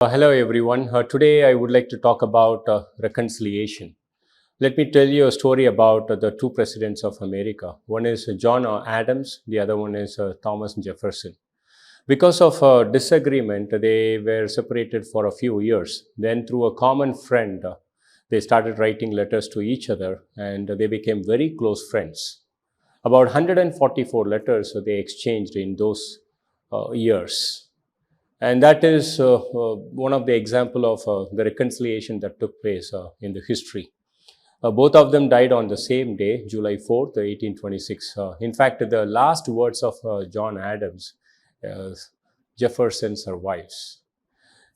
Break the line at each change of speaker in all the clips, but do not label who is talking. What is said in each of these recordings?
Hello, everyone. Today, I would like to talk about reconciliation. Let me tell you a story about the two presidents of America. One is John Adams, the other one is Thomas Jefferson. Because of a disagreement, they were separated for a few years. Then, through a common friend, they started writing letters to each other and they became very close friends. About 144 letters they exchanged in those years, and that is one of the example of the reconciliation that took place in the history. Both of them died on the same day, July 4th, 1826. In fact, the last words of John Adams, uh, Jefferson survives.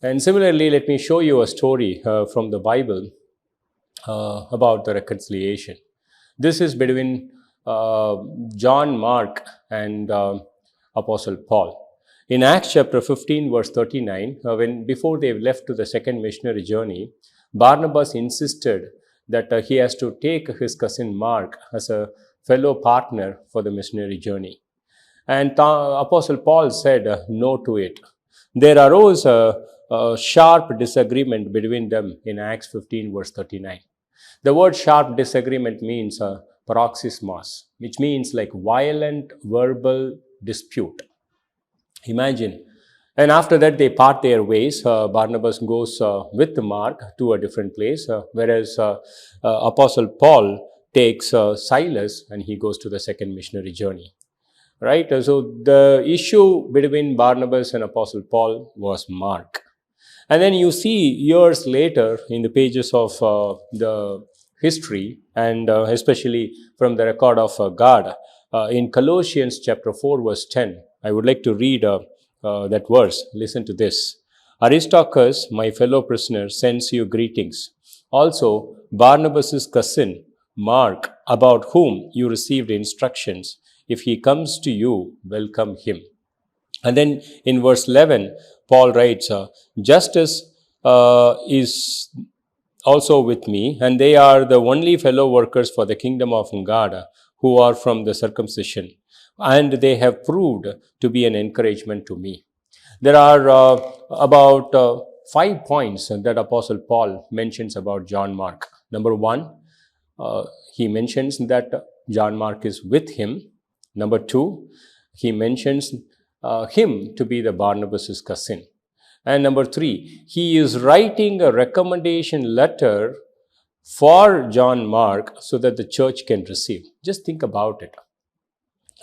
And similarly, let me show you a story from the Bible about the reconciliation. This is between John Mark and Apostle Paul. In Acts chapter 15, verse 39, when before they left to the second missionary journey, Barnabas insisted that he has to take his cousin Mark as a fellow partner for the missionary journey. And Apostle Paul said no to it. There arose a sharp disagreement between them in Acts 15, verse 39. The word sharp disagreement means paroxysmos, which means like violent verbal dispute. Imagine. And after that, they part their ways. Barnabas goes with Mark to a different place, whereas Apostle Paul takes Silas and he goes to the second missionary journey. Right? So the issue between Barnabas and Apostle Paul was Mark. And then you see years later in the pages of the history, and especially from the record of God, in Colossians chapter 4, verse 10, I would like to read that verse. Listen to this. Aristarchus, my fellow prisoner, sends you greetings. Also, Barnabas' cousin, Mark, about whom you received instructions. If he comes to you, welcome him. And then in verse 11, Paul writes, Justice is also with me, and they are the only fellow workers for the kingdom of God who are from the circumcision, and they have proved to be an encouragement to me. There are about 5 points that Apostle Paul mentions about John Mark. Number one, he mentions that John Mark is with him. Number two, he mentions him to be the Barnabas' cousin. And number three, he is writing a recommendation letter for John Mark so that the church can receive. Just think about it.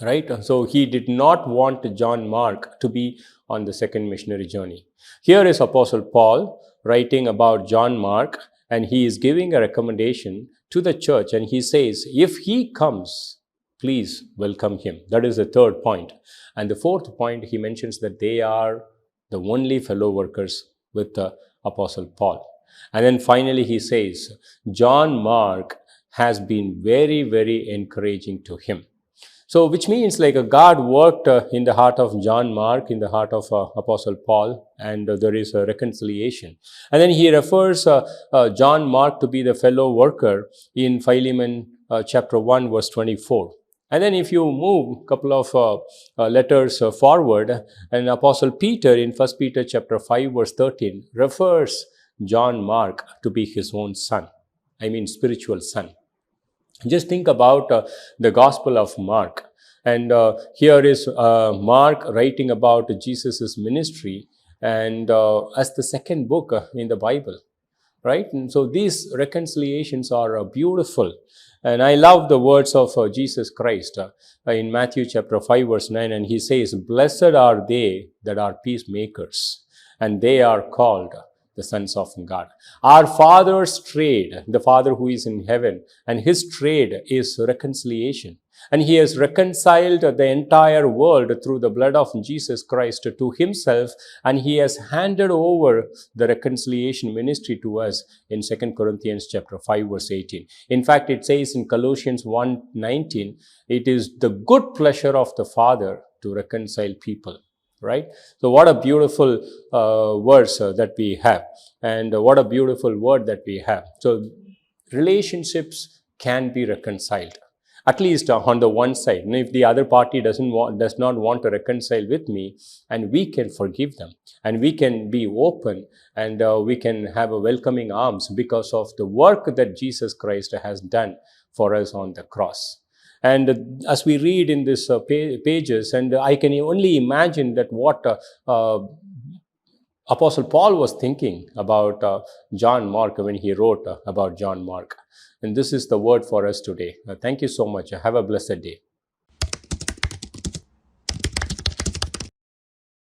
Right? So he did not want John Mark to be on the second missionary journey. Here is Apostle Paul writing about John Mark, and he is giving a recommendation to the church, and he says, if he comes, please welcome him. That is the third point. And the fourth point, he mentions that they are the only fellow workers with the Apostle Paul. And then finally he says, John Mark has been very, very encouraging to him. So which means like God worked in the heart of John Mark, in the heart of Apostle Paul, and there is a reconciliation. And then he refers John Mark to be the fellow worker in Philemon chapter 1, verse 24. And then if you move a couple of letters forward, and Apostle Peter in 1 Peter chapter 5, verse 13, refers John Mark to be his own son. I mean spiritual son. Just think about the Gospel of Mark. And here is Mark writing about Jesus' ministry, and as the second book in the Bible. Right? And so these reconciliations are beautiful. And I love the words of Jesus Christ in Matthew chapter 5, verse 9. And he says, Blessed are they that are peacemakers, and they are called the sons of God. Our Father's trade, the Father who is in heaven, and his trade is reconciliation. And he has reconciled the entire world through the blood of Jesus Christ to himself, and he has handed over the reconciliation ministry to us in 2 Corinthians chapter 5, verse 18. In fact, it says in Colossians 1:19, it is the good pleasure of the Father to reconcile people. Right? So what a beautiful verse that we have, and what a beautiful word that we have. So relationships can be reconciled. at least on the one side. And if the other party does not want to reconcile with me, and we can forgive them, and we can be open, and we can have a welcoming arms because of the work that Jesus Christ has done for us on the cross. And as we read in this pages, and I can only imagine that what Apostle Paul was thinking about John Mark when he wrote about John Mark. And this is the word for us today. Thank you so much. Have a blessed day.